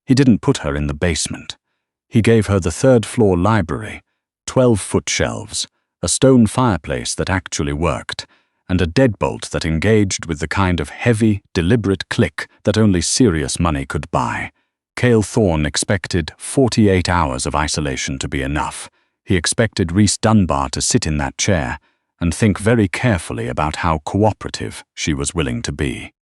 He didn't put her in the basement. He gave her the third-floor library, 12-foot shelves, a stone fireplace that actually worked, and a deadbolt that engaged with the kind of heavy, deliberate click that only serious money could buy. Cale Thorne expected 48 hours of isolation to be enough. He expected Reese Dunbar to sit in that chair and think very carefully about how cooperative she was willing to be.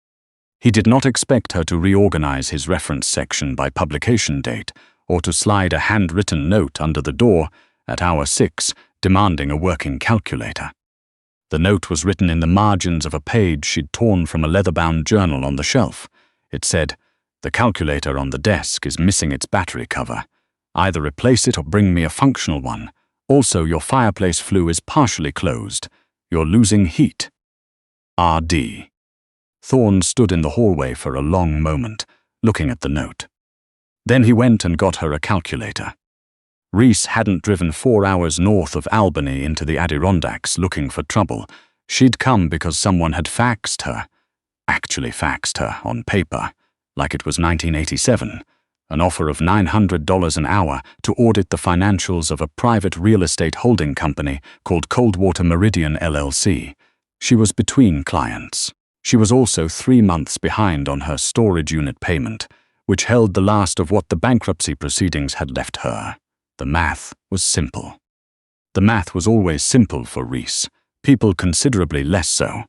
He did not expect her to reorganize his reference section by publication date or to slide a handwritten note under the door at hour 6 demanding a working calculator. The note was written in the margins of a page she'd torn from a leather-bound journal on the shelf. It said, "The calculator on the desk is missing its battery cover. Either replace it or bring me a functional one. Also, your fireplace flue is partially closed. You're losing heat. R.D." Thorne stood in the hallway for a long moment, looking at the note. Then he went and got her a calculator. Reese hadn't driven 4 hours north of Albany into the Adirondacks looking for trouble. She'd come because someone had faxed her. Actually faxed her on paper, like it was 1987. An offer of $900 an hour to audit the financials of a private real estate holding company called Coldwater Meridian LLC. She was between clients. She was also 3 months behind on her storage unit payment, which held the last of what the bankruptcy proceedings had left her. The math was simple. The math was always simple for Reese, people considerably less so.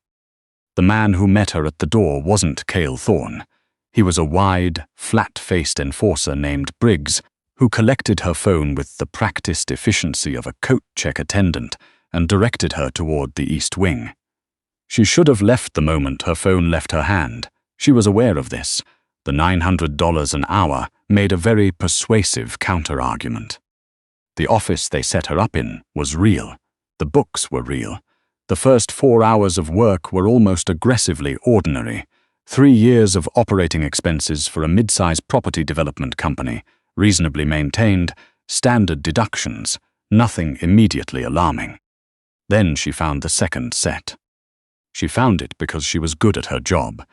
The man who met her at the door wasn't Cale Thorne. He was a wide, flat-faced enforcer named Briggs, who collected her phone with the practiced efficiency of a coat check attendant and directed her toward the East Wing. She should have left the moment her phone left her hand. She was aware of this. The $900 an hour made a very persuasive counter-argument. The office they set her up in was real. The books were real. The first 4 hours of work were almost aggressively ordinary. 3 years of operating expenses for a mid-size property development company, reasonably maintained, standard deductions, nothing immediately alarming. Then she found the second set. She found it because she was good at her job,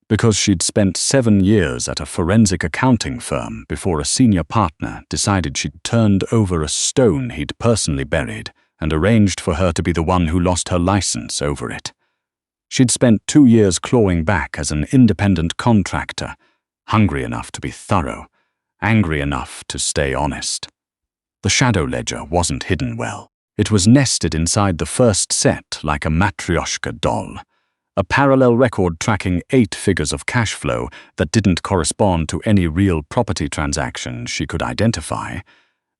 because she'd spent 7 years at a forensic accounting firm before a senior partner decided she'd turned over a stone he'd personally buried and arranged for her to be the one who lost her license over it. She'd spent 2 years clawing back as an independent contractor, hungry enough to be thorough, angry enough to stay honest. The shadow ledger wasn't hidden well. It was nested inside the first set like a matryoshka doll. A parallel record tracking 8 figures of cash flow that didn't correspond to any real property transaction she could identify,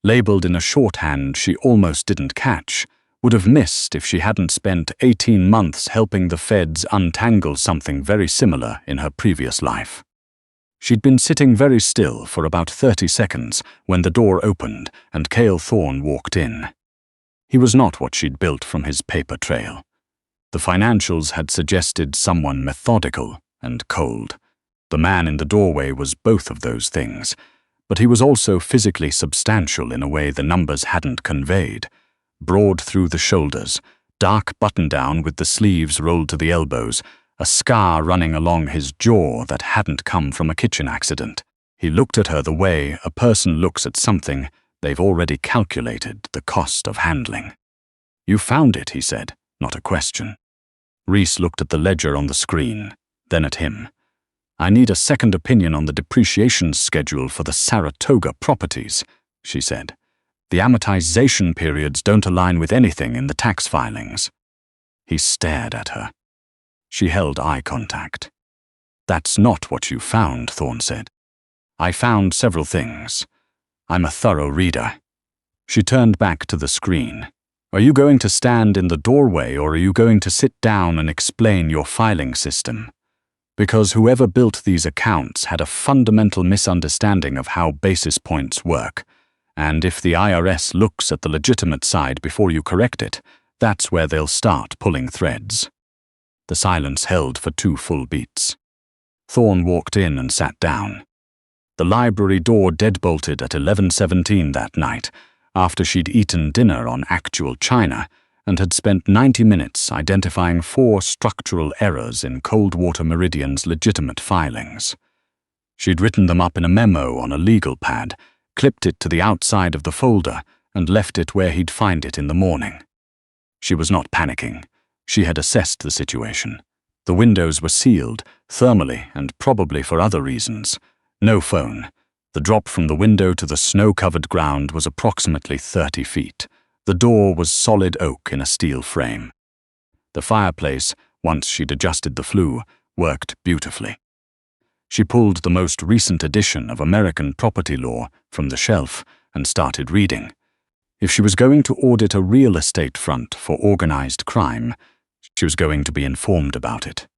labeled in a shorthand she almost didn't catch, would have missed if she hadn't spent 18 months helping the feds untangle something very similar in her previous life. She'd been sitting very still for about 30 seconds when the door opened and Cale Thorne walked in. He was not what she'd built from his paper trail. The financials had suggested someone methodical and cold. The man in the doorway was both of those things, but he was also physically substantial in a way the numbers hadn't conveyed. Broad through the shoulders, dark button-down with the sleeves rolled to the elbows, a scar running along his jaw that hadn't come from a kitchen accident. He looked at her the way a person looks at something they've already calculated the cost of handling. "You found it," he said, not a question. Reese looked at the ledger on the screen, then at him. "I need a second opinion on the depreciation schedule for the Saratoga properties," she said. "The amortization periods don't align with anything in the tax filings." He stared at her. She held eye contact. "That's not what you found," Thorne said. "I found several things. I'm a thorough reader." She turned back to the screen. "Are you going to stand in the doorway or are you going to sit down and explain your filing system? Because whoever built these accounts had a fundamental misunderstanding of how basis points work, and if the IRS looks at the legitimate side before you correct it, that's where they'll start pulling threads." The silence held for 2 full beats. Thorne walked in and sat down. The library door deadbolted at 11:17 that night, after she'd eaten dinner on actual china and had spent 90 minutes identifying 4 structural errors in Coldwater Meridian's legitimate filings. She'd written them up in a memo on a legal pad, clipped it to the outside of the folder, and left it where he'd find it in the morning. She was not panicking. She had assessed the situation. The windows were sealed, thermally and probably for other reasons. No phone. The drop from the window to the snow-covered ground was approximately 30 feet. The door was solid oak in a steel frame. The fireplace, once she'd adjusted the flue, worked beautifully. She pulled the most recent edition of American property law from the shelf and started reading. If she was going to audit a real estate front for organized crime, she was going to be informed about it.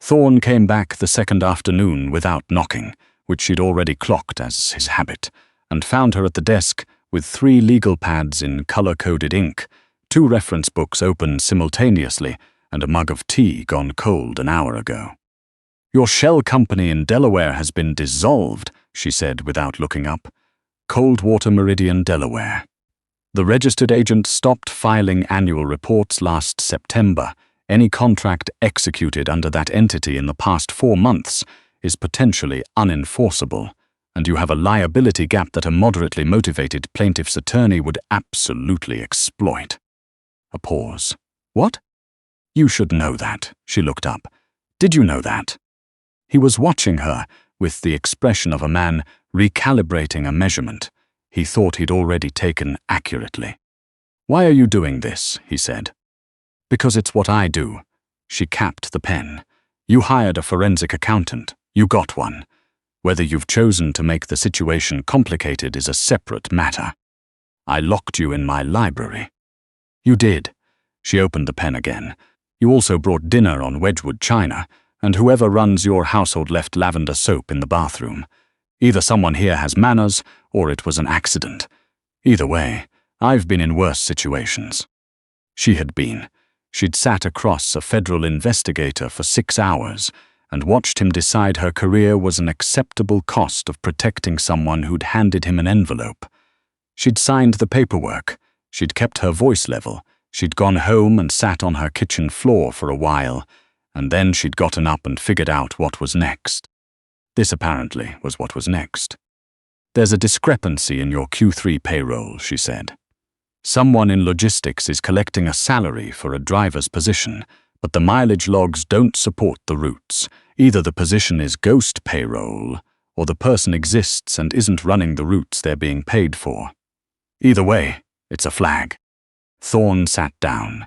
Thorne came back the second afternoon without knocking, which she'd already clocked as his habit, and found her at the desk with 3 legal pads in color-coded ink, 2 reference books open simultaneously, and a mug of tea gone cold an hour ago. "Your shell company in Delaware has been dissolved," she said without looking up. "Coldwater Meridian, Delaware. The registered agent stopped filing annual reports last September. Any contract executed under that entity in the past 4 months is potentially unenforceable, and you have a liability gap that a moderately motivated plaintiff's attorney would absolutely exploit." A pause. "What?" "You should know that." She looked up. "Did you know that?" He was watching her with the expression of a man recalibrating a measurement he thought he'd already taken accurately. "Why are you doing this?" he said. "Because it's what I do." She capped the pen. "You hired a forensic accountant. You got one. Whether you've chosen to make the situation complicated is a separate matter. I locked you in my library." "You did." She opened the pen again. "You also brought dinner on Wedgwood china, and whoever runs your household left lavender soap in the bathroom. Either someone here has manners, or it was an accident. Either way, I've been in worse situations." She had been. She'd sat across a federal investigator for 6 hours and watched him decide her career was an acceptable cost of protecting someone who'd handed him an envelope. She'd signed the paperwork. She'd kept her voice level. She'd gone home and sat on her kitchen floor for a while, and then she'd gotten up and figured out what was next. This apparently was what was next. "There's a discrepancy in your Q3 payroll," she said. "Someone in logistics is collecting a salary for a driver's position, but the mileage logs don't support the routes. Either the position is ghost payroll, or the person exists and isn't running the routes they're being paid for. Either way, it's a flag." Thorne sat down.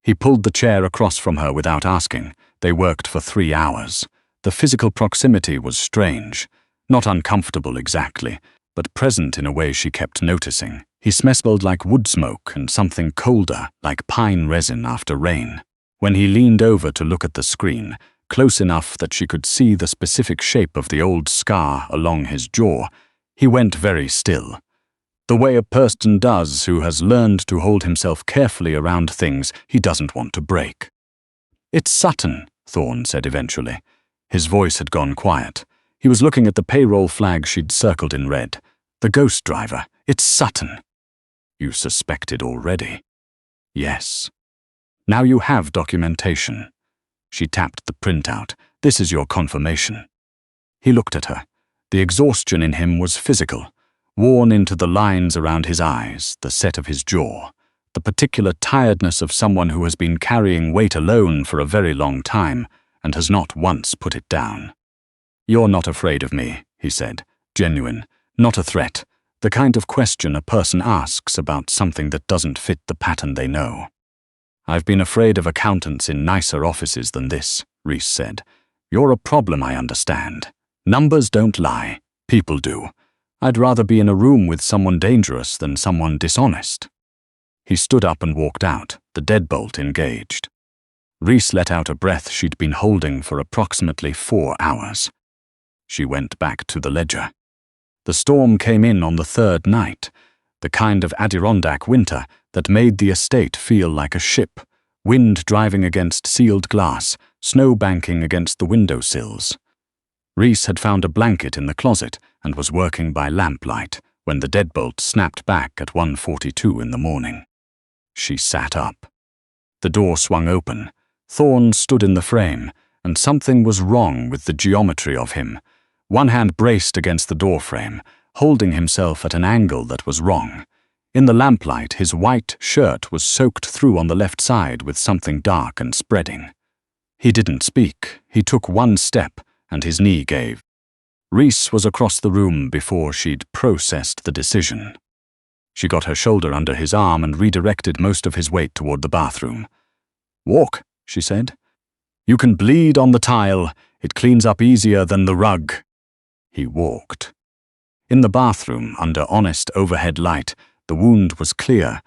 He pulled the chair across from her without asking. They worked for 3 hours. The physical proximity was strange, not uncomfortable exactly, but present in a way she kept noticing. He smelled like wood smoke and something colder, like pine resin after rain. When he leaned over to look at the screen, close enough that she could see the specific shape of the old scar along his jaw, he went very still. The way a person does who has learned to hold himself carefully around things he doesn't want to break. "It's Sutton," Thorne said eventually. His voice had gone quiet. He was looking at the payroll flag she'd circled in red. "The ghost driver. It's Sutton." "You suspected already?" "Yes." "Now you have documentation." She tapped the printout. "This is your confirmation." He looked at her. The exhaustion in him was physical, worn into the lines around his eyes, the set of his jaw, the particular tiredness of someone who has been carrying weight alone for a very long time and has not once put it down. "You're not afraid of me," he said, genuine, not a threat, the kind of question a person asks about something that doesn't fit the pattern they know. "I've been afraid of accountants in nicer offices than this," Reese said. "You're a problem, I understand. Numbers don't lie. People do. I'd rather be in a room with someone dangerous than someone dishonest." He stood up and walked out, the deadbolt engaged. Reese let out a breath she'd been holding for approximately 4 hours. She went back to the ledger. The storm came in on the 3rd night, the kind of Adirondack winter that made the estate feel like a ship, wind driving against sealed glass, snow banking against the windowsills. Reese had found a blanket in the closet and was working by lamplight when the deadbolt snapped back at 1:42 in the morning. She sat up. The door swung open. Thorne stood in the frame, and something was wrong with the geometry of him. One hand braced against the doorframe, holding himself at an angle that was wrong. In the lamplight, his white shirt was soaked through on the left side with something dark and spreading. He didn't speak. He took one step, and his knee gave. Reese was across the room before she'd processed the decision. She got her shoulder under his arm and redirected most of his weight toward the bathroom. "Walk," she said. "You can bleed on the tile. It cleans up easier than the rug." He walked. In the bathroom, under honest overhead light, the wound was clear.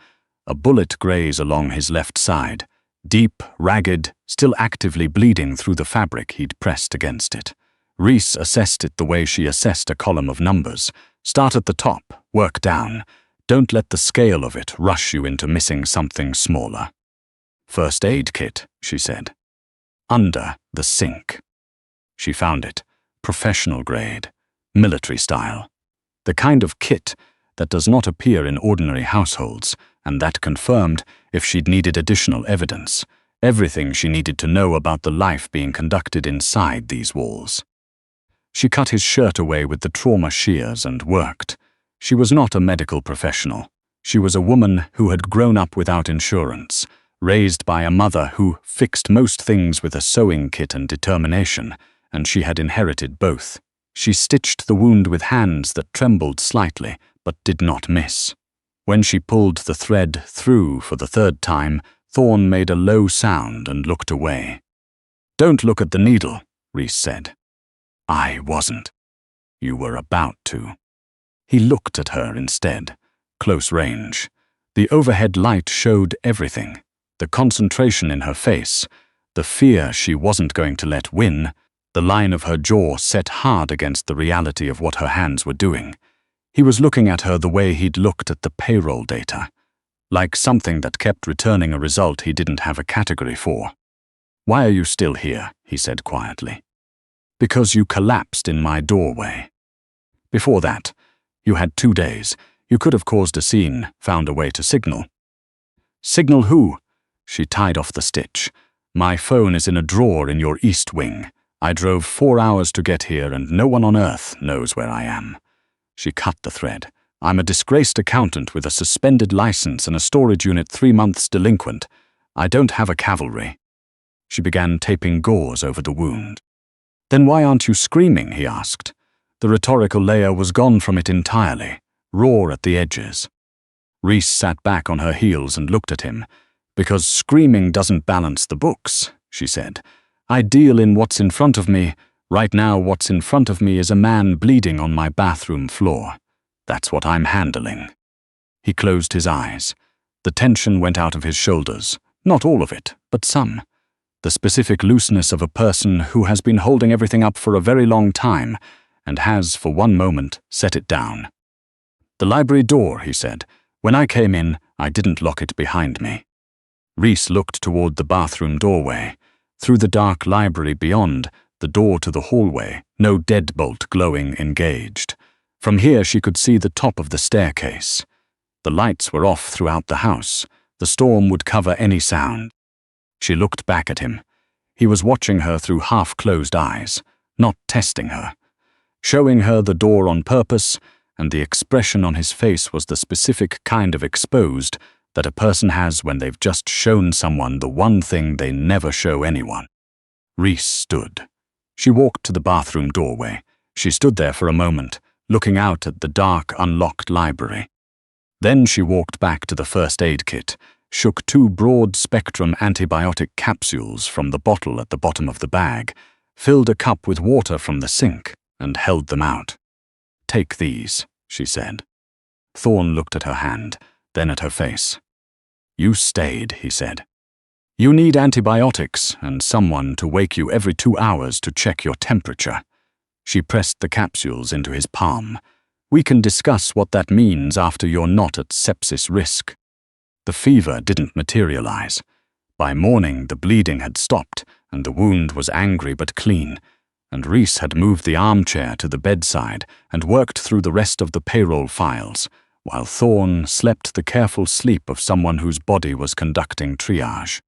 A bullet grazed along his left side, deep, ragged, still actively bleeding through the fabric he'd pressed against it. Reese assessed it the way she assessed a column of numbers. Start at the top, work down. Don't let the scale of it rush you into missing something smaller. "First aid kit," she said. "Under the sink." She found it, professional grade, military style. The kind of kit that does not appear in ordinary households, and that confirmed, if she'd needed additional evidence, everything she needed to know about the life being conducted inside these walls. She cut his shirt away with the trauma shears and worked. She was not a medical professional. She was a woman who had grown up without insurance, raised by a mother who fixed most things with a sewing kit and determination, and she had inherited both. She stitched the wound with hands that trembled slightly, but did not miss. When she pulled the thread through for the third time, Thorne made a low sound and looked away. "Don't look at the needle," Reese said. "I wasn't." "You were about to." He looked at her instead, close range. The overhead light showed everything. The concentration in her face, the fear she wasn't going to let win, the line of her jaw set hard against the reality of what her hands were doing. He was looking at her the way he'd looked at the payroll data, like something that kept returning a result he didn't have a category for. "Why are you still here?" he said quietly. "Because you collapsed in my doorway. Before that, you had 2 days. You could have caused a scene, found a way to signal." "Signal who?" She tied off the stitch. "My phone is in a drawer in your east wing. I drove 4 hours to get here and no one on earth knows where I am." She cut the thread. "I'm a disgraced accountant with a suspended license and a storage unit 3 months delinquent. I don't have a cavalry." She began taping gauze over the wound. "Then why aren't you screaming?" he asked. The rhetorical layer was gone from it entirely, raw at the edges. Reese sat back on her heels and looked at him. "Because screaming doesn't balance the books," she said. "I deal in what's in front of me. Right now, what's in front of me is a man bleeding on my bathroom floor. That's what I'm handling." He closed his eyes. The tension went out of his shoulders. Not all of it, but some. The specific looseness of a person who has been holding everything up for a very long time and has, for one moment, set it down. "The library door," he said. "When I came in, I didn't lock it behind me." Reese looked toward the bathroom doorway. Through the dark library beyond, the door to the hallway, no deadbolt glowing engaged. From here she could see the top of the staircase. The lights were off throughout the house. The storm would cover any sound. She looked back at him. He was watching her through half-closed eyes, not testing her. Showing her the door on purpose, and the expression on his face was the specific kind of exposed that a person has when they've just shown someone the one thing they never show anyone. Reese stood. She walked to the bathroom doorway. She stood there for a moment, looking out at the dark, unlocked library. Then she walked back to the first aid kit, shook 2 broad-spectrum antibiotic capsules from the bottle at the bottom of the bag, filled a cup with water from the sink, and held them out. "Take these," she said. Thorne looked at her hand, then at her face. "You stayed," he said. "You need antibiotics and someone to wake you every 2 hours to check your temperature." She pressed the capsules into his palm. "We can discuss what that means after you're not at sepsis risk." The fever didn't materialize. By morning, the bleeding had stopped, and the wound was angry but clean, and Reese had moved the armchair to the bedside and worked through the rest of the payroll files, while Thorne slept the careful sleep of someone whose body was conducting triage.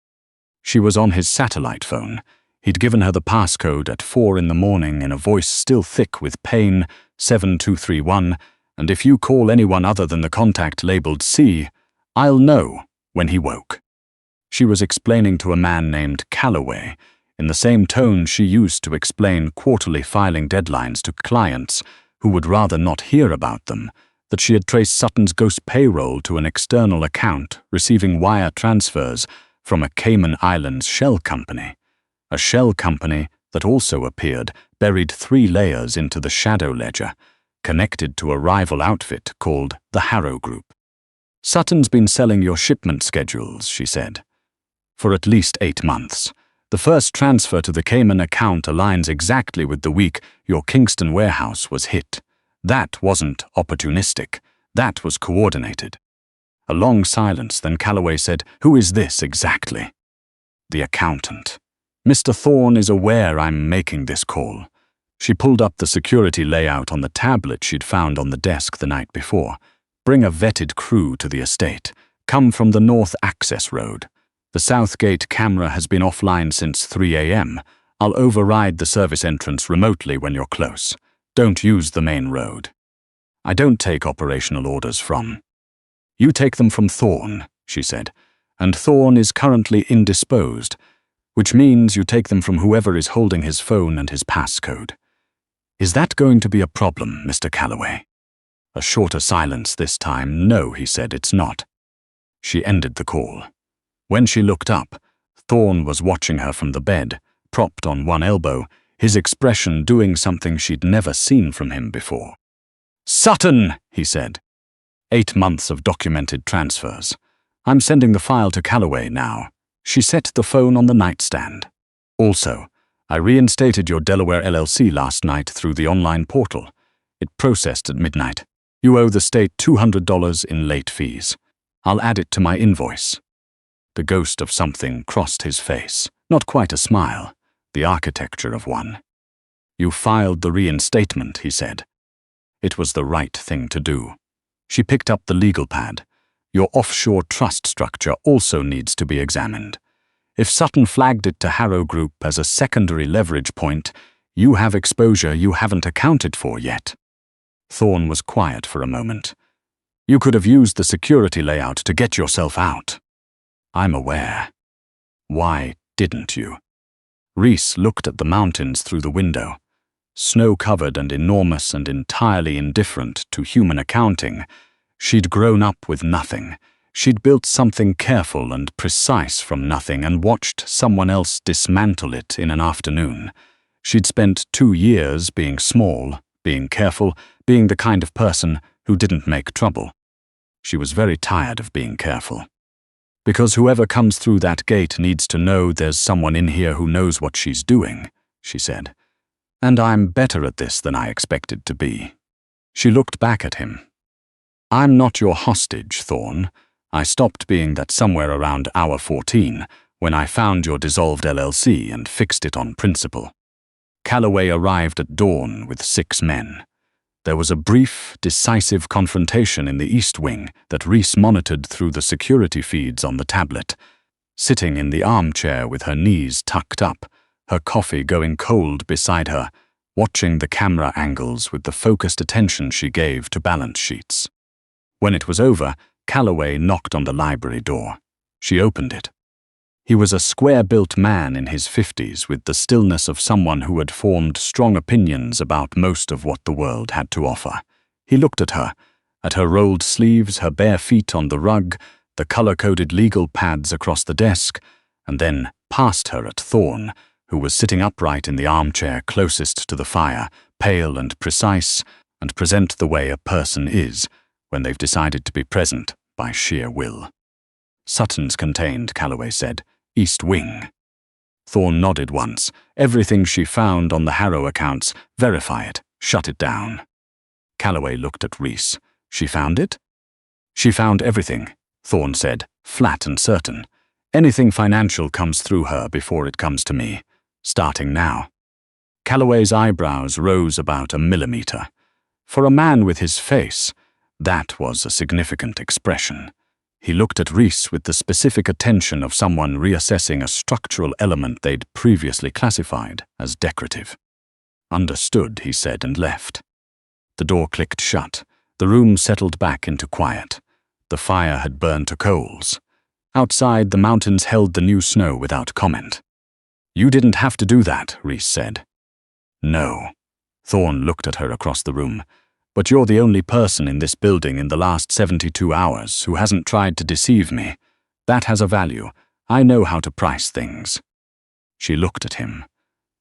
She was on his satellite phone. He'd given her the passcode at 4 in the morning in a voice still thick with pain, 7231, and if you call anyone other than the contact labeled C, I'll know, when he woke. She was explaining to a man named Calloway, in the same tone she used to explain quarterly filing deadlines to clients who would rather not hear about them, that she had traced Sutton's ghost payroll to an external account receiving wire transfers from a Cayman Islands shell company, a shell company that also appeared buried 3 layers into the shadow ledger, connected to a rival outfit called the Harrow Group. Sutton's been selling your shipment schedules, she said, for at least 8 months. The first transfer to the Cayman account aligns exactly with the week your Kingston warehouse was hit. That wasn't opportunistic. That was coordinated. A long silence, then Calloway said, "Who is this exactly?" "The accountant. Mr. Thorne is aware I'm making this call." She pulled up the security layout on the tablet she'd found on the desk the night before. "Bring a vetted crew to the estate. Come from the North Access Road. The South Gate camera has been offline since 3 a.m. I'll override the service entrance remotely when you're close. Don't use the main road." "I don't take operational orders from." "You take them from Thorne," she said, "and Thorne is currently indisposed, which means you take them from whoever is holding his phone and his passcode. Is that going to be a problem, Mr. Calloway?" A shorter silence this time. "No," he said, "it's not." She ended the call. When she looked up, Thorne was watching her from the bed, propped on one elbow, his expression doing something she'd never seen from him before. "Sutton," he said. 8 months of documented transfers. "I'm sending the file to Calloway now." She set the phone on the nightstand. "Also, I reinstated your Delaware LLC last night through the online portal. It processed at midnight. You owe the state $200 in late fees. I'll add it to my invoice." The ghost of something crossed his face. Not quite a smile, the architecture of one. "You filed the reinstatement," he said. It was the right thing to do. She picked up the legal pad. "Your offshore trust structure also needs to be examined. If Sutton flagged it to Harrow Group as a secondary leverage point, you have exposure you haven't accounted for yet." Thorne was quiet for a moment. "You could have used the security layout to get yourself out." "I'm aware." "Why didn't you?" Reese looked at the mountains through the window. Snow-covered and enormous and entirely indifferent to human accounting, she'd grown up with nothing. She'd built something careful and precise from nothing and watched someone else dismantle it in an afternoon. She'd spent 2 years being small, being careful, being the kind of person who didn't make trouble. She was very tired of being careful. "Because whoever comes through that gate needs to know there's someone in here who knows what she's doing," she said. "And I'm better at this than I expected to be." She looked back at him. "I'm not your hostage, Thorne. I stopped being that somewhere around hour 14 when I found your dissolved LLC and fixed it on principle." Calloway arrived at dawn with 6 men. There was a brief, decisive confrontation in the East Wing that Reese monitored through the security feeds on the tablet. Sitting in the armchair with her knees tucked up, her coffee going cold beside her, watching the camera angles with the focused attention she gave to balance sheets. When it was over, Calloway knocked on the library door. She opened it. He was a square-built man in his 50s with the stillness of someone who had formed strong opinions about most of what the world had to offer. He looked at her rolled sleeves, her bare feet on the rug, the color-coded legal pads across the desk, and then past her at Thorne, who was sitting upright in the armchair closest to the fire, pale and precise, and present the way a person is when they've decided to be present by sheer will. "Sutton's contained," Calloway said. "East Wing." Thorne nodded once. "Everything she found on the Harrow accounts, verify it, shut it down." Calloway looked at Reese. "She found it?" "She found everything," Thorne said, flat and certain. "Anything financial comes through her before it comes to me. Starting now." Calloway's eyebrows rose about a millimeter. For a man with his face, that was a significant expression. He looked at Reese with the specific attention of someone reassessing a structural element they'd previously classified as decorative. "Understood," he said, and left. The door clicked shut. The room settled back into quiet. The fire had burned to coals. Outside, the mountains held the new snow without comment. "You didn't have to do that," Reese said. "No." Thorne looked at her across the room. "But you're the only person in this building in the last 72 hours who hasn't tried to deceive me. That has a value. I know how to price things." She looked at him.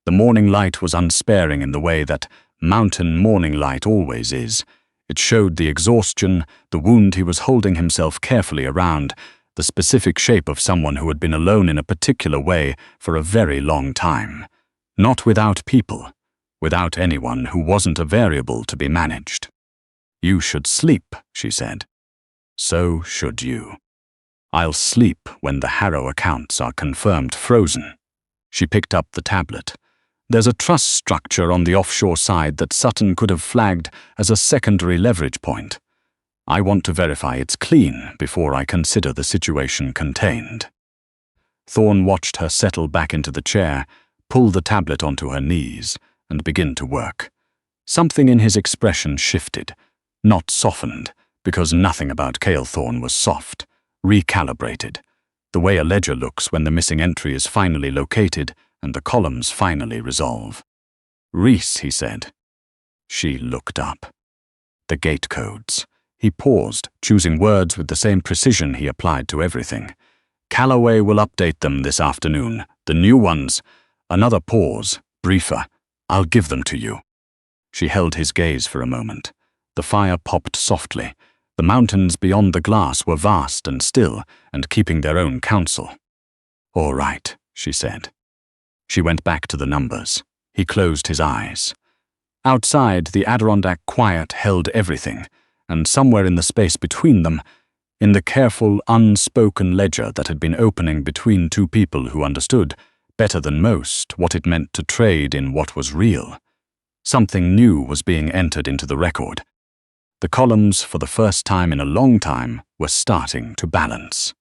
The morning light was unsparing in the way that mountain morning light always is. It showed the exhaustion, the wound he was holding himself carefully around, the specific shape of someone who had been alone in a particular way for a very long time. Not without people. Without anyone who wasn't a variable to be managed. "You should sleep," she said. "So should you." "I'll sleep when the Harrow accounts are confirmed frozen." She picked up the tablet. "There's a trust structure on the offshore side that Sutton could have flagged as a secondary leverage point. I want to verify it's clean before I consider the situation contained." Thorne watched her settle back into the chair, pull the tablet onto her knees, and begin to work. Something in his expression shifted, not softened, because nothing about Cale Thorne was soft, recalibrated, the way a ledger looks when the missing entry is finally located and the columns finally resolve. "Reese," he said. She looked up. The gate codes. He paused, choosing words with the same precision he applied to everything. "Calloway will update them this afternoon. The new ones." Another pause, briefer. "I'll give them to you." She held his gaze for a moment. The fire popped softly. The mountains beyond the glass were vast and still, and keeping their own counsel. "All right," she said. She went back to the numbers. He closed his eyes. Outside, the Adirondack quiet held everything, and somewhere in the space between them, in the careful, unspoken ledger that had been opening between two people who understood, better than most, what it meant to trade in what was real. Something new was being entered into the record. The columns, for the first time in a long time, were starting to balance.